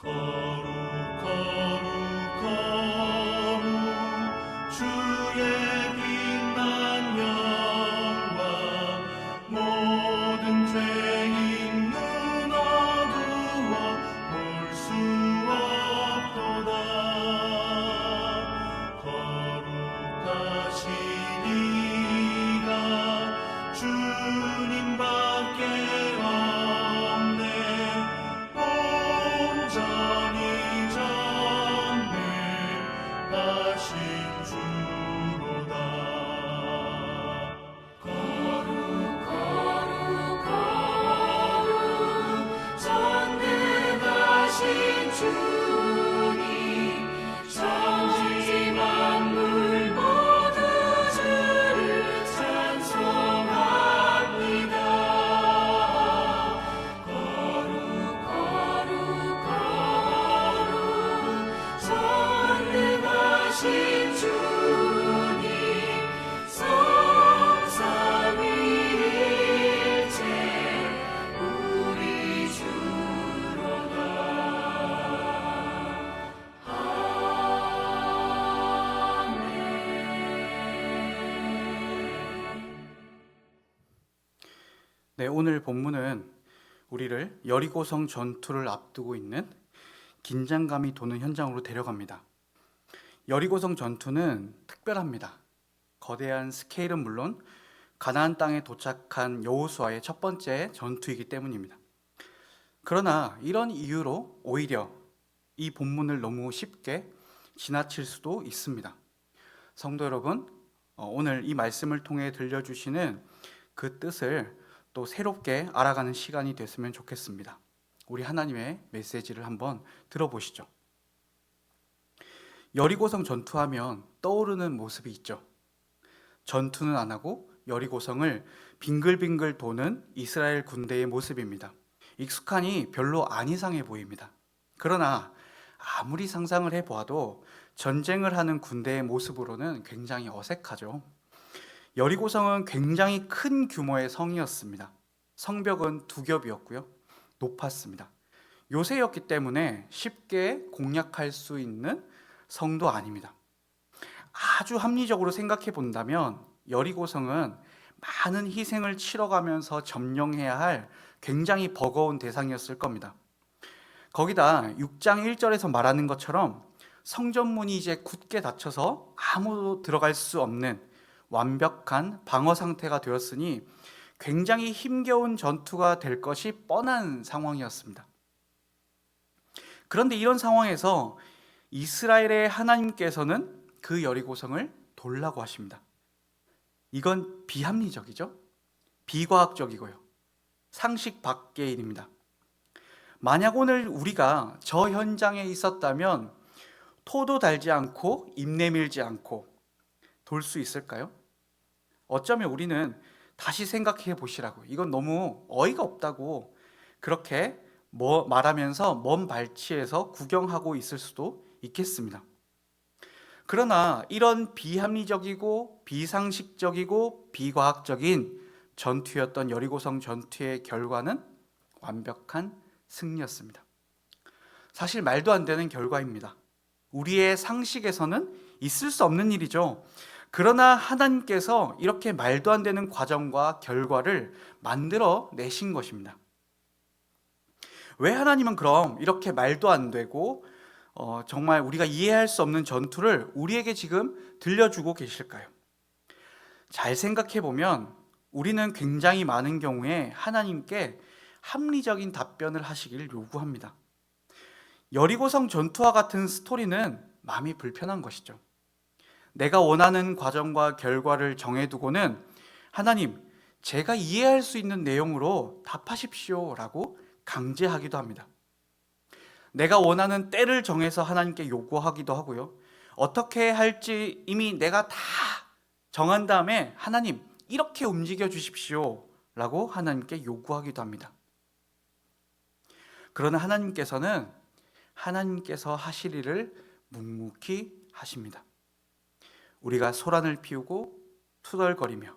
거룩 거룩 주의 빛난 영광 모든 죄인 눈 어두워 볼 수 없도다. 거룩하시니라 주님밖에 없네. 온전히 전능하신 주로다. 거룩 거룩 거룩 전능하신 주님 천지 만물 모두 주를 찬송합니다. 거룩 거룩 거룩 전능하신 주님 성삼위일체 우리 주로다. 네, 오늘 본문은 우리를 여리고성 전투를 앞두고 있는 긴장감이 도는 현장으로 데려갑니다. 여리고성 전투는 특별합니다. 거대한 스케일은 물론 가나안 땅에 도착한 여호수아의 첫 번째 전투이기 때문입니다. 그러나 이런 이유로 오히려 이 본문을 너무 쉽게 지나칠 수도 있습니다. 성도 여러분, 오늘 이 말씀을 통해 들려주시는 그 뜻을 또 새롭게 알아가는 시간이 됐으면 좋겠습니다. 우리 하나님의 메시지를 한번 들어보시죠. 여리고성 전투하면 떠오르는 모습이 있죠. 전투는 안 하고 여리고성을 빙글빙글 도는 이스라엘 군대의 모습입니다. 익숙하니 별로 안 이상해 보입니다. 그러나 아무리 상상을 해보아도 전쟁을 하는 군대의 모습으로는 굉장히 어색하죠. 여리고성은 굉장히 큰 규모의 성이었습니다. 성벽은 2겹이었고요. 높았습니다. 요새였기 때문에 쉽게 공략할 수 있는 성도 아닙니다. 아주 합리적으로 생각해 본다면 여리고성은 많은 희생을 치러가면서 점령해야 할 굉장히 버거운 대상이었을 겁니다. 거기다 6장 1절에서 말하는 것처럼 성전문이 이제 굳게 닫혀서 아무도 들어갈 수 없는 완벽한 방어 상태가 되었으니 굉장히 힘겨운 전투가 될 것이 뻔한 상황이었습니다. 그런데 이런 상황에서 이스라엘의 하나님께서는 그 여리고성을 돌라고 하십니다. 이건 비합리적이죠? 비과학적이고요. 상식 밖의 일입니다. 만약 오늘 우리가 저 현장에 있었다면 토도 달지 않고 입 내밀지 않고 돌 수 있을까요? 어쩌면 우리는 다시 생각해 보시라고, 이건 너무 어이가 없다고 그렇게 말하면서 먼 발치에서 구경하고 있을 수도 있겠습니다. 그러나 이런 비합리적이고 비상식적이고 비과학적인 전투였던 여리고성 전투의 결과는 완벽한 승리였습니다. 사실 말도 안 되는 결과입니다. 우리의 상식에서는 있을 수 없는 일이죠. 그러나 하나님께서 이렇게 말도 안 되는 과정과 결과를 만들어 내신 것입니다. 왜 하나님은 그럼 이렇게 말도 안 되고 정말 우리가 이해할 수 없는 전투를 우리에게 지금 들려주고 계실까요? 잘 생각해 보면 우리는 굉장히 많은 경우에 하나님께 합리적인 답변을 하시길 요구합니다. 여리고성 전투와 같은 스토리는 마음이 불편한 것이죠. 내가 원하는 과정과 결과를 정해두고는 하나님, 제가 이해할 수 있는 내용으로 답하십시오 라고 강제하기도 합니다. 내가 원하는 때를 정해서 하나님께 요구하기도 하고요. 어떻게 할지 이미 내가 다 정한 다음에 하나님, 이렇게 움직여 주십시오 라고 하나님께 요구하기도 합니다. 그러나 하나님께서는 하나님께서 하실 일을 묵묵히 하십니다. 우리가 소란을 피우고 투덜거리며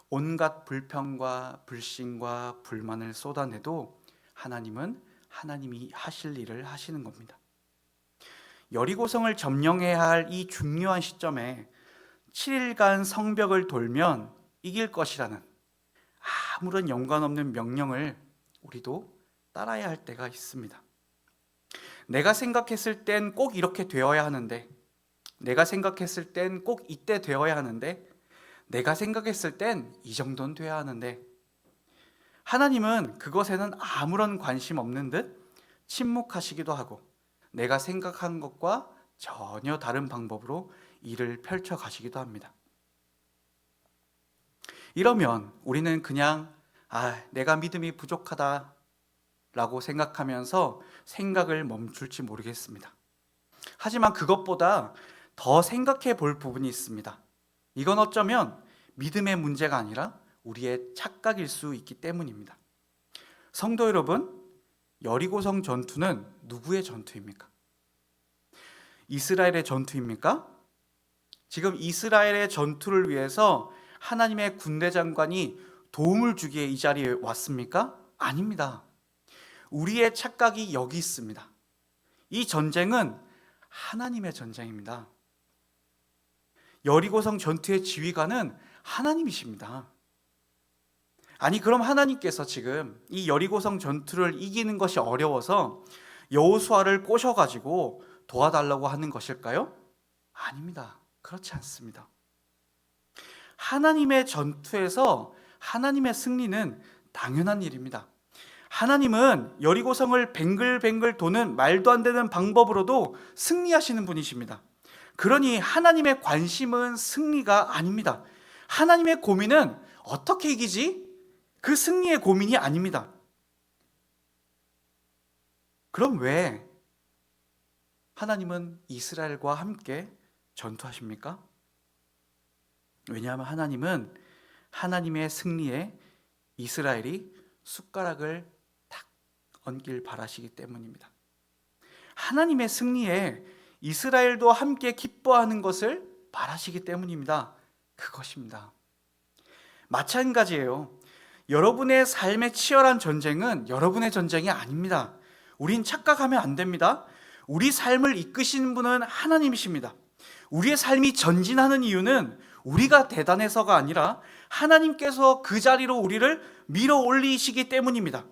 온갖 불평과 불신과 불만을 쏟아내도 하나님은 하나님이 하실 일을 하시는 겁니다. 여리고성을 점령해야 할 이 중요한 시점에 7일간 성벽을 돌면 이길 것이라는 아무런 연관없는 명령을 우리도 따라야 할 때가 있습니다. 내가 생각했을 땐 꼭 이렇게 되어야 하는데, 내가 생각했을 땐 꼭 이때 되어야 하는데, 내가 생각했을 땐 이 정도는 돼야 하는데, 하나님은 그것에는 아무런 관심 없는 듯 침묵하시기도 하고 내가 생각한 것과 전혀 다른 방법으로 일을 펼쳐 가시기도 합니다. 이러면 우리는 그냥 내가 믿음이 부족하다 라고 생각하면서 생각을 멈출지 모르겠습니다. 하지만 그것보다 더 생각해 볼 부분이 있습니다. 이건 어쩌면 믿음의 문제가 아니라 우리의 착각일 수 있기 때문입니다. 성도 여러분, 여리고성 전투는 누구의 전투입니까? 이스라엘의 전투입니까? 지금 이스라엘의 전투를 위해서 하나님의 군대 장관이 도움을 주기에 이 자리에 왔습니까? 아닙니다. 우리의 착각이 여기 있습니다. 이 전쟁은 하나님의 전쟁입니다. 여리고성 전투의 지휘관은 하나님이십니다. 아니, 그럼 하나님께서 지금 이 여리고성 전투를 이기는 것이 어려워서 여호수아를 꼬셔가지고 도와달라고 하는 것일까요? 아닙니다. 그렇지 않습니다. 하나님의 전투에서 하나님의 승리는 당연한 일입니다. 하나님은 여리고성을 뱅글뱅글 도는 말도 안 되는 방법으로도 승리하시는 분이십니다. 그러니 하나님의 관심은 승리가 아닙니다. 하나님의 고민은 어떻게 이기지? 그 승리의 고민이 아닙니다. 그럼 왜 하나님은 이스라엘과 함께 전투하십니까? 왜냐하면 하나님은 하나님의 승리에 이스라엘이 숟가락을 탁 얹길 바라시기 때문입니다. 하나님의 승리에 이스라엘도 함께 기뻐하는 것을 바라시기 때문입니다. 그것입니다. 마찬가지예요. 여러분의 삶의 치열한 전쟁은 여러분의 전쟁이 아닙니다. 우린 착각하면 안 됩니다. 우리 삶을 이끄시는 분은 하나님이십니다. 우리의 삶이 전진하는 이유는 우리가 대단해서가 아니라 하나님께서 그 자리로 우리를 밀어 올리시기 때문입니다.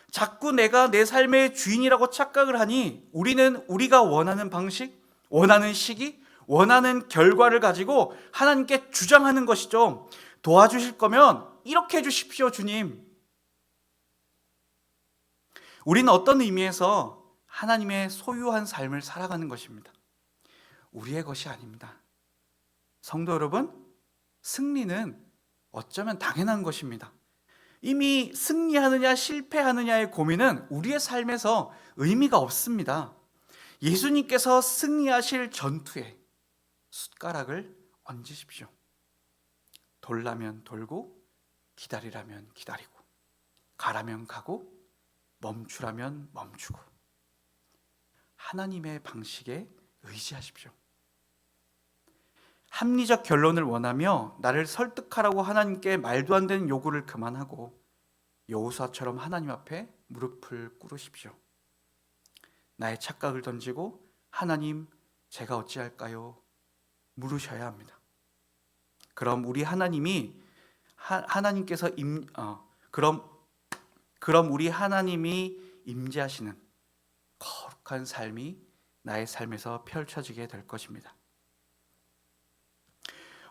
자꾸 내가 내 삶의 주인이라고 착각을 하니 우리는 우리가 원하는 방식, 원하는 시기, 원하는 결과를 가지고 하나님께 주장하는 것이죠. 도와주실 거면 이렇게 해주십시오, 주님. 우리는 어떤 의미에서 하나님의 소유한 삶을 살아가는 것입니다. 우리의 것이 아닙니다. 성도 여러분, 승리는 어쩌면 당연한 것입니다. 이미 승리하느냐 실패하느냐의 고민은 우리의 삶에서 의미가 없습니다. 예수님께서 승리하실 전투에 숟가락을 얹으십시오. 돌라면 돌고, 기다리라면 기다리고, 가라면 가고, 멈추라면 멈추고, 하나님의 방식에 의지하십시오. 합리적 결론을 원하며 나를 설득하라고 하나님께 말도 안 되는 요구를 그만하고 여호수아처럼 하나님 앞에 무릎을 꿇으십시오. 나의 착각을 던지고 하나님, 제가 어찌할까요? 물으셔야 합니다. 그럼 우리 하나님이 하나님께서 그럼 우리 하나님이 임재하시는 거룩한 삶이 나의 삶에서 펼쳐지게 될 것입니다.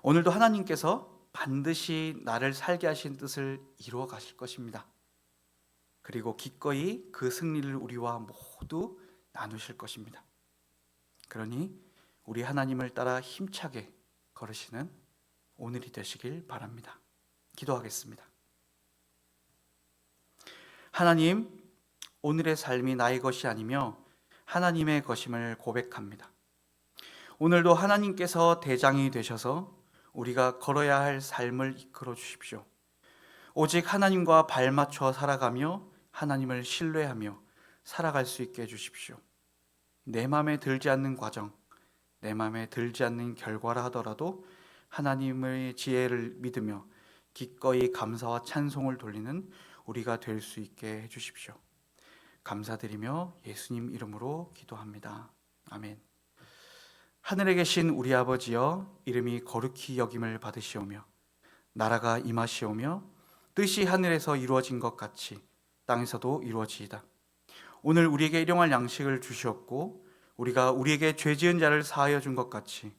오늘도 하나님께서 반드시 나를 살게 하신 뜻을 이루어 가실 것입니다. 그리고 기꺼이 그 승리를 우리와 모두 나누실 것입니다. 그러니 우리 하나님을 따라 힘차게 걸으시는 오늘이 되시길 바랍니다. 기도하겠습니다. 하나님, 오늘의 삶이 나의 것이 아니며 하나님의 것임을 고백합니다. 오늘도 하나님께서 대장이 되셔서 우리가 걸어야 할 삶을 이끌어 주십시오. 오직 하나님과 발맞춰 살아가며 하나님을 신뢰하며 살아갈 수 있게 해주십시오. 내 마음에 들지 않는 과정, 내 마음에 들지 않는 결과라 하더라도 하나님의 지혜를 믿으며 기꺼이 감사와 찬송을 돌리는 우리가 될 수 있게 해주십시오. 감사드리며 예수님 이름으로 기도합니다. 아멘. 하늘에 계신 우리 아버지여, 이름이 거룩히 여김을 받으시오며 나라가 임하시오며 뜻이 하늘에서 이루어진 것 같이 땅에서도 이루어지이다. 오늘 우리에게 일용할 양식을 주시옵고 우리가 우리에게 죄 지은 자를 사하여 준 것 같이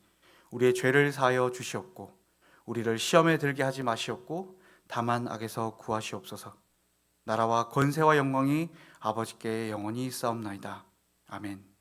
우리의 죄를 사하여 주시옵고 우리를 시험에 들게 하지 마시옵고 다만 악에서 구하시옵소서. 나라와 권세와 영광이 아버지께 영원히 있사옵나이다. 아멘.